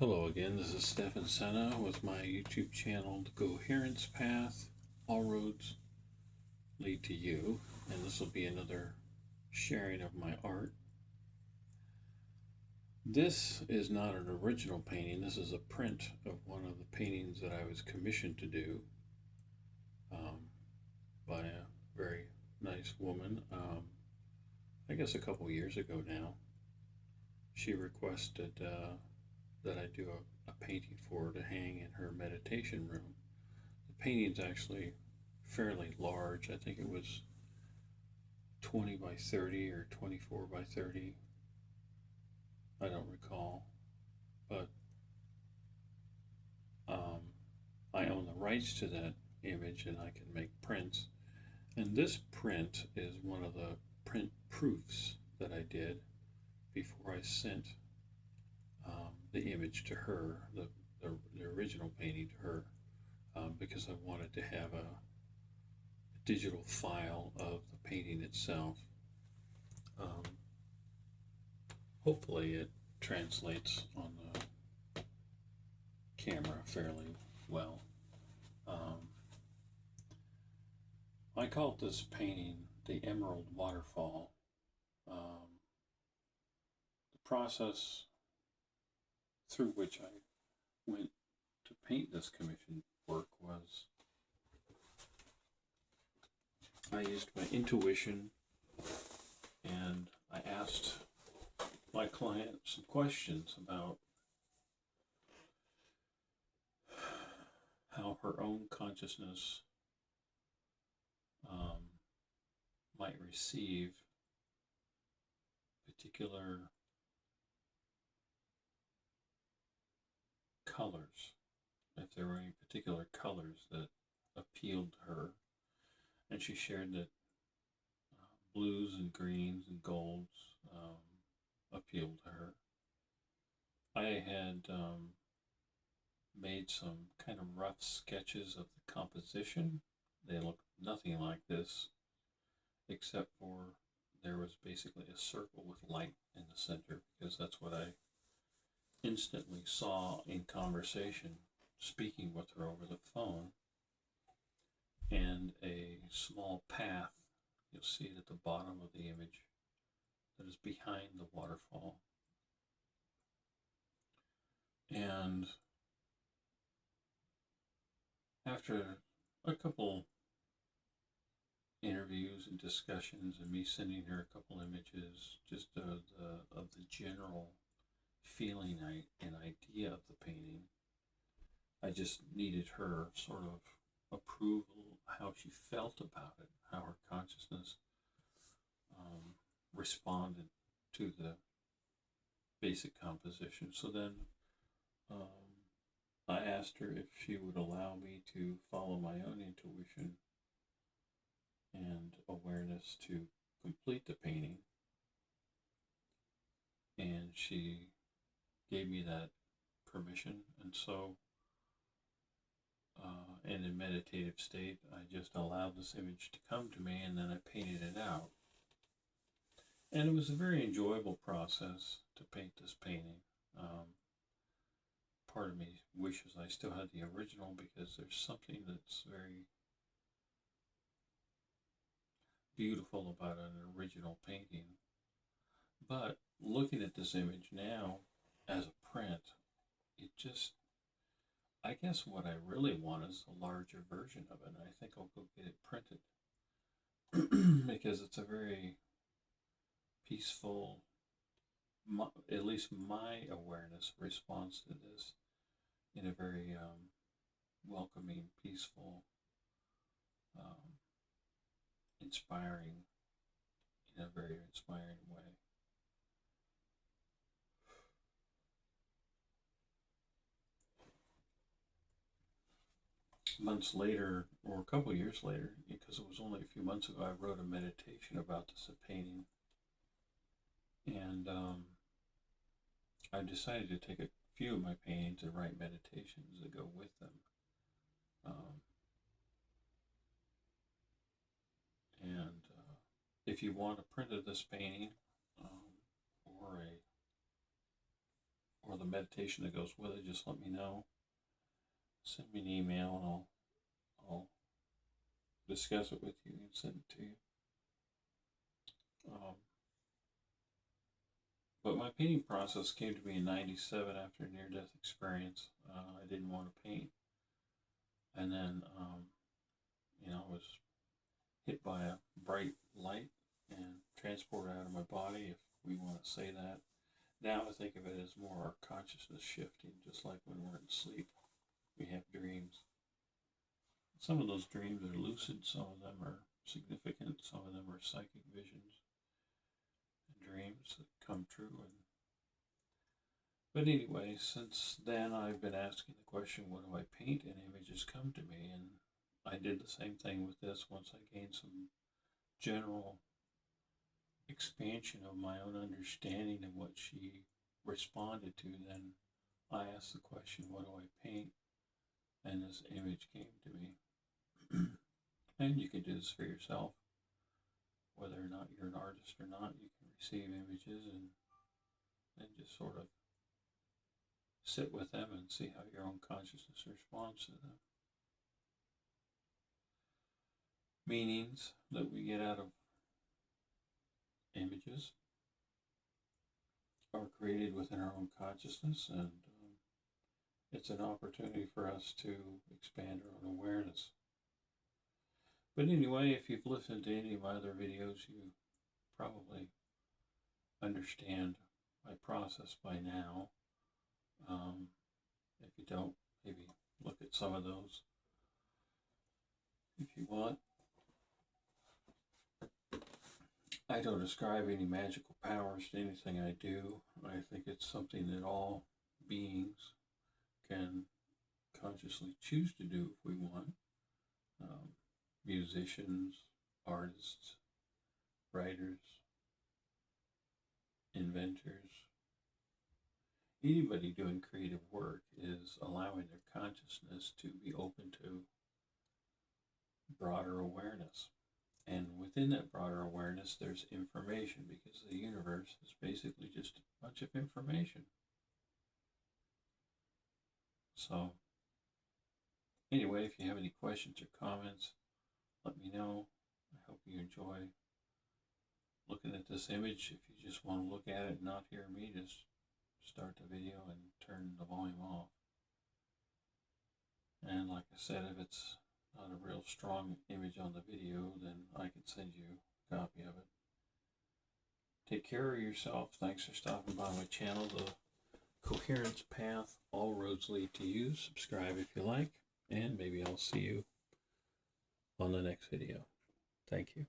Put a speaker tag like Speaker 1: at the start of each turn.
Speaker 1: Hello again, this is Stefan Senna with my YouTube channel, The Coherence Path. All roads lead to you, and this will be another sharing of my art. This is not an original painting, this is a print of one of the paintings that I was commissioned to do um, by a very nice woman, I guess a couple years ago now. She requested that I do a painting for her to hang in her meditation room. The painting's actually fairly large. I think it was 20 by 30 or 24 by 30. I don't recall. But um, I own the rights to that image and I can make prints. And this print is one of the print proofs that I did before I sent the image to her, the original painting to her, because I wanted to have a digital file of the painting itself. Um, Hopefully, it translates on the camera fairly well. Um, I called this painting the Emerald Waterfall. The process through which I went to paint this commissioned work was I used my intuition and I asked my client some questions about how her own consciousness might receive particular colors, if there were any particular colors that appealed to her. And she shared that blues and greens and golds appealed to her. I had made some kind of rough sketches of the composition. They looked nothing like this, except for there was basically a circle with light in the center, because that's what I instantly saw in conversation, speaking with her over the phone, and a small path, you'll see it at the bottom of the image, that is behind the waterfall. And after a couple interviews and discussions and me sending her a couple images just of the general feeling and idea of the painting, I just needed her sort of approval, how she felt about it, how her consciousness responded to the basic composition. So then I asked her if she would allow me to follow my own intuition and awareness to complete the painting. And she gave me that permission. And so, in a meditative state, I just allowed this image to come to me and then I painted it out. And it was a very enjoyable process to paint this painting. Part of me wishes I still had the original, because there's something that's very beautiful about an original painting. But looking at this image now as a print, it just, I guess what I really want is a larger version of it. And I think I'll go get it printed because it's a very peaceful, at least my awareness responds to this in a very welcoming, peaceful, inspiring, in a very inspiring way. Months later, or a couple years later, because it was only a few months ago, I wrote a meditation about this painting. And I decided to take a few of my paintings and write meditations that go with them. And if you want a print of this painting, or the meditation that goes with it, just let me know. Send me an email and I'll discuss it with you and send it to you. But my painting process came to me in '97 after a near-death experience. I didn't want to paint, and then I was hit by a bright light and transported out of my body, if we want to say that. Now I think of it as more our consciousness shifting, just like when we're in sleep, we have dreams. Some of those dreams are lucid, some of them are significant, some of them are psychic visions and dreams that come true. But anyway, since then I've been asking the question, what do I paint? And images come to me, and I did the same thing with this. Once I gained some general expansion of my own understanding of what she responded to, then I asked the question, what do I paint? And this image came to me. And you can do this for yourself. Whether or not you're an artist or not, you can receive images and just sort of sit with them and see how your own consciousness responds to them. Meanings that we get out of images are created within our own consciousness, and it's an opportunity for us to expand our own awareness. But anyway, if you've listened to any of my other videos, you probably understand my process by now. If you don't, maybe look at some of those if you want. I don't ascribe any magical powers to anything I do. I think it's something that all beings can consciously choose to do if we want. Musicians, artists, writers, inventors, anybody doing creative work is allowing their consciousness to be open to broader awareness. And within that broader awareness, there's information, because the universe is basically just a bunch of information. So, anyway, if you have any questions or comments, let me know. I hope you enjoy looking at this image. If you just want to look at it and not hear me, just start the video and turn the volume off. And like I said, if it's not a real strong image on the video, then I can send you a copy of it. Take care of yourself. Thanks for stopping by my channel, The Coherence Path. All roads lead to you. Subscribe if you like, and maybe I'll see you on the next video. Thank you.